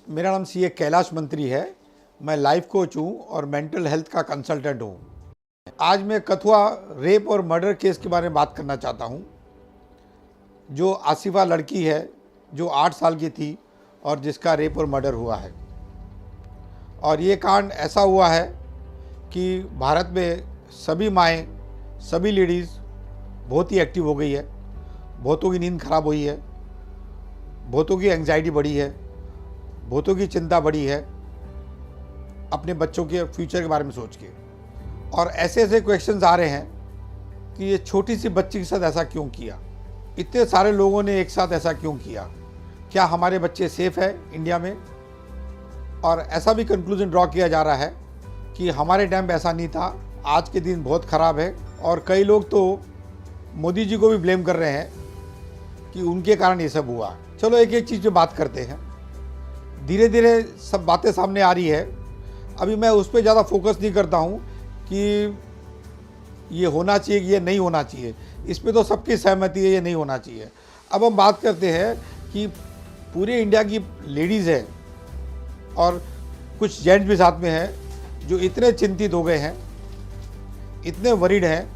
मेरा नाम सीए कैलाश मंत्री है। मैं लाइफ कोच हूँ और मेंटल हेल्थ का कंसल्टेंट हूँ। आज मैं कथुआ रेप और मर्डर केस के बारे में बात करना चाहता हूँ। जो आसिफा लड़की है जो 8 साल की थी और जिसका रेप और मर्डर हुआ है। और ये कांड ऐसा हुआ है कि भारत में सभी माएँ, सभी लेडीज़ बहुत ही एक्टिव हो गई है। बहुतों की नींद खराब हुई है, बहुतों की एंग्जाइटी बढ़ी है, बहुतों की चिंता बढ़ी है अपने बच्चों के फ्यूचर के बारे में सोच के। और ऐसे ऐसे क्वेश्चंस आ रहे हैं कि ये छोटी सी बच्ची के साथ ऐसा क्यों किया, इतने सारे लोगों ने एक साथ ऐसा क्यों किया, क्या हमारे बच्चे सेफ है इंडिया में। और ऐसा भी कंक्लूजन ड्रॉ किया जा रहा है कि हमारे टाइम पे ऐसा नहीं था, आज के दिन बहुत ख़राब है। और कई लोग तो मोदी जी को भी ब्लेम कर रहे हैं कि उनके कारण ये सब हुआ। चलो एक एक चीज़ पे बात करते हैं। धीरे धीरे सब बातें सामने आ रही है। अभी मैं उस पर ज़्यादा फोकस नहीं करता हूँ कि ये होना चाहिए कि ये नहीं होना चाहिए। इस पे तो सबकी सहमति है, ये नहीं होना चाहिए। अब हम बात करते हैं कि पूरे इंडिया की लेडीज़ है और कुछ जेंट्स भी साथ में हैं जो इतने चिंतित हो गए हैं, इतने वरीड हैं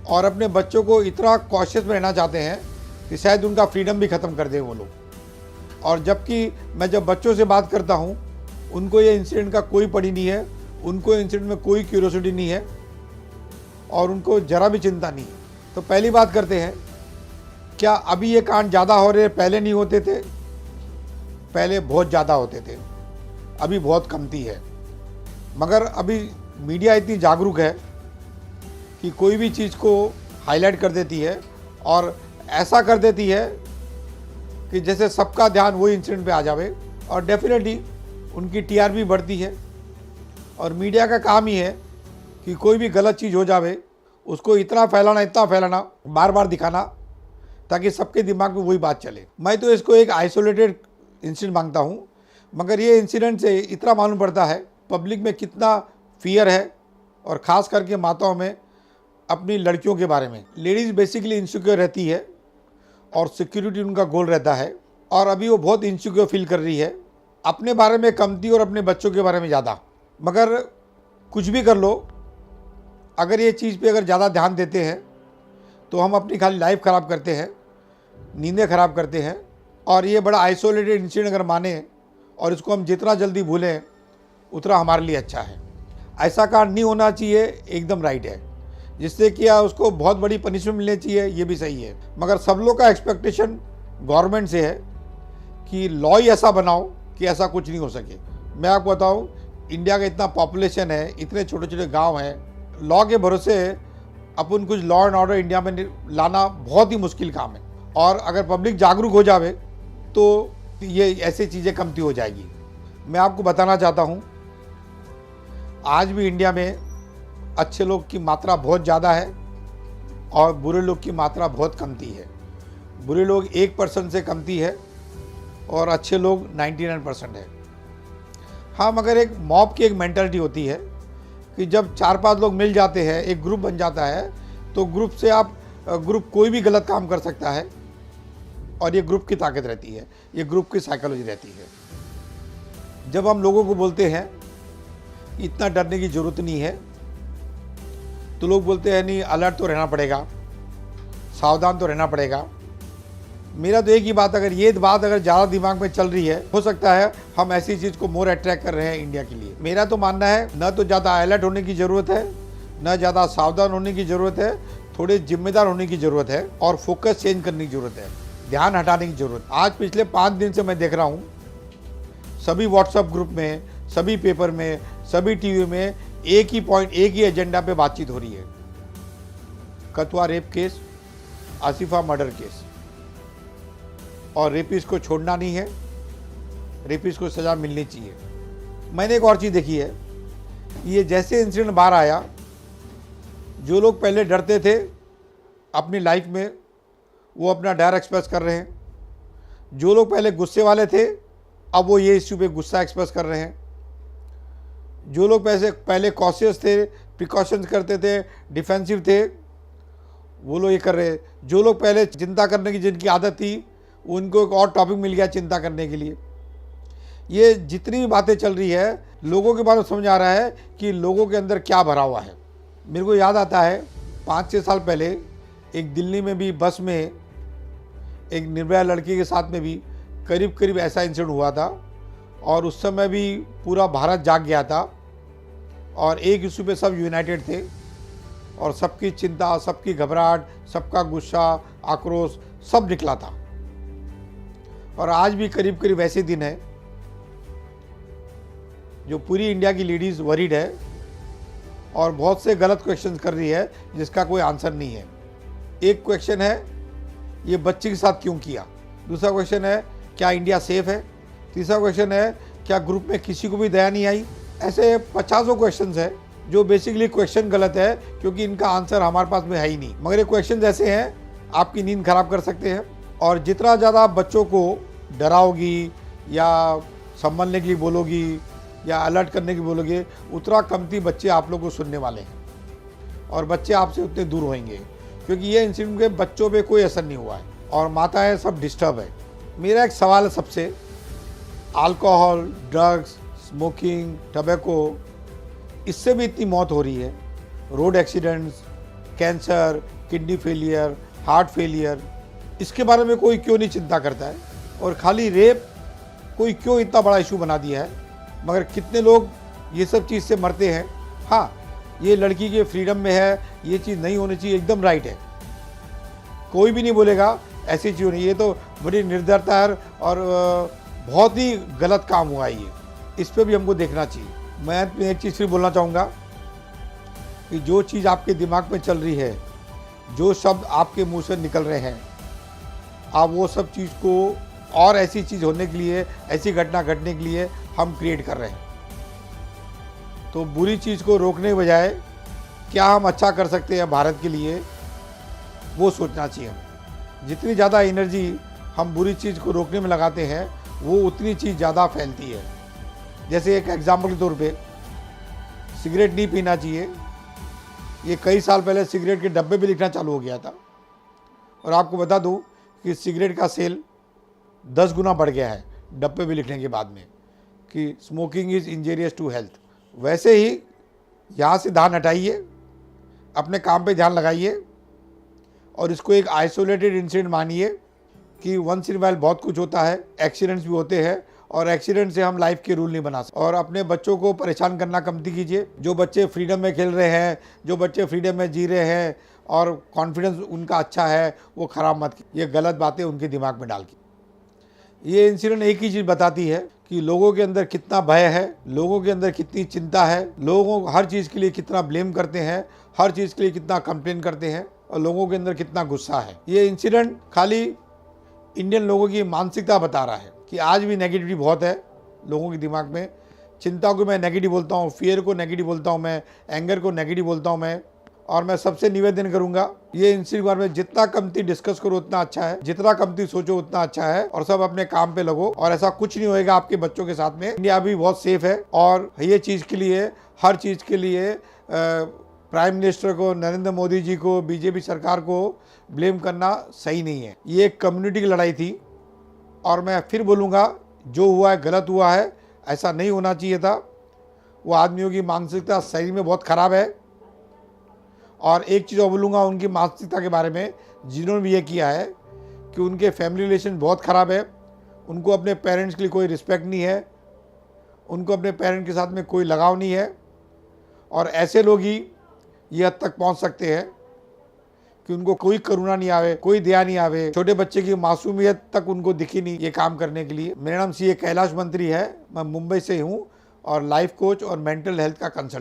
और अपने बच्चों को इतना कॉशियस में रहना चाहते हैं कि शायद उनका फ्रीडम भी ख़त्म कर दें वो लोग। और जबकि मैं जब बच्चों से बात करता हूँ उनको ये इंसिडेंट का कोई पड़ी नहीं है, उनको इंसिडेंट में कोई क्यूरियोसिटी नहीं है और उनको ज़रा भी चिंता नहीं है। तो पहली बात करते हैं, क्या अभी ये कांड ज़्यादा हो रहे हैं, पहले नहीं होते थे? पहले बहुत ज़्यादा होते थे, अभी बहुत कमती है। मगर अभी मीडिया इतनी जागरूक है कि कोई भी चीज़ को हाईलाइट कर देती है और ऐसा कर देती है कि जैसे सबका ध्यान वही इंसिडेंट पे आ जावे। और डेफिनेटली उनकी टीआरपी बढ़ती है। और मीडिया का काम ही है कि कोई भी गलत चीज़ हो जावे उसको इतना फैलाना, बार बार दिखाना, ताकि सबके दिमाग में वही बात चले। मैं तो इसको एक आइसोलेटेड इंसिडेंट मांगता हूँ, मगर ये इंसिडेंट से इतना मालूम पड़ता है पब्लिक में कितना फियर है और ख़ास करके माताओं में अपनी लड़कियों के बारे में। लेडीज़ बेसिकली इनसिक्योर रहती है और सिक्योरिटी उनका गोल रहता है। और अभी वो बहुत इनसिक्योर फील कर रही है, अपने बारे में कमती और अपने बच्चों के बारे में ज़्यादा। मगर कुछ भी कर लो, अगर ये चीज़ पे अगर ज़्यादा ध्यान देते हैं तो हम अपनी खाली लाइफ ख़राब करते हैं, नींदें ख़राब करते हैं। और ये बड़ा आइसोलेटेड इंसिडेंट अगर माने और इसको हम जितना जल्दी भूलें उतना हमारे लिए अच्छा है। ऐसा कांड नहीं होना चाहिए, एकदम राइट है। जिससे कि उसको बहुत बड़ी पनिशमेंट मिलनी चाहिए, ये भी सही है। मगर सब लोग का एक्सपेक्टेशन गवर्नमेंट से है कि लॉ ही ऐसा बनाओ कि ऐसा कुछ नहीं हो सके। मैं आपको बताऊं, इंडिया का इतना पॉपुलेशन है, इतने छोटे छोटे गांव हैं, लॉ के भरोसे अपन कुछ लॉ एंड ऑर्डर इंडिया में लाना बहुत ही मुश्किल काम है। और अगर पब्लिक जागरूक हो जावे तो ये ऐसी चीज़ें कमती हो जाएगी। मैं आपको बताना चाहता हूँ, आज भी इंडिया में अच्छे लोग की मात्रा बहुत ज़्यादा है और बुरे लोग की मात्रा बहुत कमती है। बुरे लोग 1% से कमती है और अच्छे लोग 99% है। हाँ, मगर एक मॉब की एक मेंटालिटी होती है कि जब 4-5 लोग मिल जाते हैं, एक ग्रुप बन जाता है, तो ग्रुप से ग्रुप कोई भी गलत काम कर सकता है। और ये ग्रुप की ताकत रहती है, ये ग्रुप की साइकोलॉजी रहती है। जब हम लोगों को बोलते हैं इतना डरने की ज़रूरत नहीं है, तो लोग बोलते हैं नहीं, अलर्ट तो रहना पड़ेगा, सावधान तो रहना पड़ेगा। मेरा तो एक ही बात, अगर ये बात अगर ज़्यादा दिमाग में चल रही है, हो सकता है हम ऐसी चीज़ को मोर अट्रैक्ट कर रहे हैं इंडिया के लिए। मेरा तो मानना है, न तो ज़्यादा अलर्ट होने की ज़रूरत है, न ज़्यादा सावधान होने की ज़रूरत है, थोड़े जिम्मेदार होने की ज़रूरत है और फोकस चेंज करने की ज़रूरत है, ध्यान हटाने की ज़रूरत। आज पिछले 5 दिन से मैं देख रहा हूँ सभी व्हाट्सएप ग्रुप में, सभी पेपर में, सभी टीवी में एक ही पॉइंट, एक ही एजेंडा पे बातचीत हो रही है। Kathua rape case, Asifa murder case. और रेपिस्ट को छोड़ना नहीं है, रेपिस्ट को सज़ा मिलनी चाहिए। मैंने एक और चीज़ देखी है, ये जैसे इंसिडेंट बाहर आया, जो लोग पहले डरते थे अपनी लाइफ में वो अपना डर एक्सप्रेस कर रहे हैं। जो लोग पहले गुस्से वाले थे अब वो ये इश्यू पे गुस्सा एक्सप्रेस कर रहे हैं। जो लोग पहले कॉशियस थे, प्रिकॉशंस करते थे, डिफेंसिव थे, वो लोग ये कर रहे हैं। जो लोग पहले चिंता करने की जिनकी आदत थी उनको एक और टॉपिक मिल गया चिंता करने के लिए। ये जितनी भी बातें चल रही है, लोगों के बारे में समझ आ रहा है कि लोगों के अंदर क्या भरा हुआ है। मेरे को याद आता है 5-6 साल पहले एक दिल्ली में भी बस में एक निर्भया लड़की के साथ में भी करीब करीब ऐसा इंसिडेंट हुआ था, और उस समय भी पूरा भारत जाग गया था और एक इशू पे सब यूनाइटेड थे, और सबकी चिंता, सबकी घबराहट, सबका गुस्सा, आक्रोश सब निकला था। और आज भी करीब करीब ऐसे दिन है जो पूरी इंडिया की लेडीज वरीड है और बहुत से गलत क्वेश्चंस कर रही है जिसका कोई आंसर नहीं है। एक क्वेश्चन है ये बच्चे के साथ क्यों किया, दूसरा क्वेश्चन है क्या इंडिया सेफ है, तीसरा क्वेश्चन है क्या ग्रुप में किसी को भी दया नहीं आई। ऐसे 50 क्वेश्चंस है जो बेसिकली क्वेश्चन गलत है क्योंकि इनका आंसर हमारे पास में है ही नहीं। मगर ये क्वेश्चन ऐसे हैं आपकी नींद खराब कर सकते हैं, और जितना ज़्यादा आप बच्चों को डराओगी या संभलने के लिए बोलोगी या अलर्ट करने के लिए बोलोगे, उतना कमती बच्चे आप लोग को सुनने वाले हैं और बच्चे आपसे उतने दूर होंगे, क्योंकि ये इंसिडेंट के बच्चों पे कोई असर नहीं हुआ है और माताएं सब डिस्टर्ब है। मेरा एक सवाल है सबसे, अल्कोहल, ड्रग्स, स्मोकिंग, टबैको, इससे भी इतनी मौत हो रही है, road accidents, cancer, kidney failure, heart failure, इसके बारे में कोई क्यों नहीं चिंता करता है, और खाली रेप कोई क्यों इतना बड़ा इशू बना दिया है। मगर कितने लोग ये सब चीज़ से मरते हैं। हाँ, ये लड़की के फ्रीडम में है, ये चीज़ नहीं होनी चाहिए, एकदम राइट है, कोई भी नहीं बोलेगा ऐसी चीज़ नहीं, ये तो बड़ी निर्दयता है और बहुत ही गलत काम हुआ है ये, इस पर भी हमको देखना चाहिए। मैं एक चीज़ फिर बोलना चाहूँगा कि जो चीज़ आपके दिमाग में चल रही है, जो शब्द आपके मुंह से निकल रहे हैं, आप वो सब चीज़ को और ऐसी चीज़ होने के लिए, ऐसी घटना घटने के लिए हम क्रिएट कर रहे हैं। तो बुरी चीज़ को रोकने के बजाय क्या हम अच्छा कर सकते हैं भारत के लिए, वो सोचना चाहिए हमें। जितनी ज़्यादा एनर्जी हम बुरी चीज़ को रोकने में लगाते हैं, वो उतनी चीज़ ज़्यादा फैलती है। जैसे एक एग्जाम्पल के तौर पे, सिगरेट नहीं पीना चाहिए, ये कई साल पहले सिगरेट के डब्बे भी लिखना चालू हो गया था, और आपको बता दूं कि सिगरेट का सेल 10 गुना बढ़ गया है डब्बे भी लिखने के बाद में, कि smoking is injurious to health. वैसे ही यहाँ से ध्यान हटाइए, अपने काम पे ध्यान लगाइए, और इसको एक आइसोलेटेड इंसिडेंट मानिए कि वंस इन वाइल बहुत कुछ होता है, एक्सीडेंट्स भी होते हैं, और एक्सीडेंट से हम लाइफ के रूल नहीं बना सकते। और अपने बच्चों को परेशान करना कमती कीजिए। जो बच्चे फ्रीडम में खेल रहे हैं, जो बच्चे फ्रीडम में जी रहे हैं और कॉन्फिडेंस उनका अच्छा है, वो ख़राब मत कीजिए, ये गलत बातें उनके दिमाग में डाल के। ये इंसिडेंट एक ही चीज़ बताती है कि लोगों के अंदर कितना भय है, लोगों के अंदर कितनी चिंता है, लोगों हर चीज़ के लिए कितना ब्लेम करते हैं, हर चीज़ के लिए कितना कंप्लेन करते हैं, और लोगों के अंदर कितना गुस्सा है। ये इंसिडेंट खाली इंडियन लोगों की मानसिकता बता रहा है कि आज भी नेगेटिविटी बहुत है लोगों के दिमाग में। चिंता को मैं नेगेटिव बोलता हूँ, फियर को नेगेटिव बोलता हूँ मैं, एंगर को नेगेटिव बोलता हूँ मैं। और मैं सबसे निवेदन करूंगा, ये इंसिडेंट बारे में जितना कमती डिस्कस करो उतना अच्छा है, जितना कमती सोचो उतना अच्छा है, और सब अपने काम पे लगो, और ऐसा कुछ नहीं होएगा आपके बच्चों के साथ में। इंडिया भी बहुत सेफ है, और ये चीज़ के लिए, हर चीज़ के लिए प्राइम मिनिस्टर को, नरेंद्र मोदी जी को, बीजेपी सरकार को ब्लेम करना सही नहीं है। ये एक कम्युनिटी की लड़ाई थी, और मैं फिर बोलूँगा जो हुआ है गलत हुआ है, ऐसा नहीं होना चाहिए था। वो आदमियों की मानसिकता सही में बहुत ख़राब है। और एक चीज़ और बोलूँगा उनकी मानसिकता के बारे में, जिन्होंने भी ये किया है, कि उनके फैमिली रिलेशन बहुत ख़राब है, उनको अपने पेरेंट्स के लिए कोई रिस्पेक्ट नहीं है, उनको अपने पेरेंट्स के साथ में कोई लगाव नहीं है, और ऐसे लोग ही ये हद तक पहुँच सकते हैं कि उनको कोई करुणा नहीं आवे, कोई दया नहीं आवे, छोटे बच्चे की मासूमियत तक उनको दिखी नहीं ये काम करने के लिए। मेरा नाम सीए कैलाश मंत्री है, मैं मुंबई से हूँ, और लाइफ कोच और मेंटल हेल्थ का कंसल्टेंट।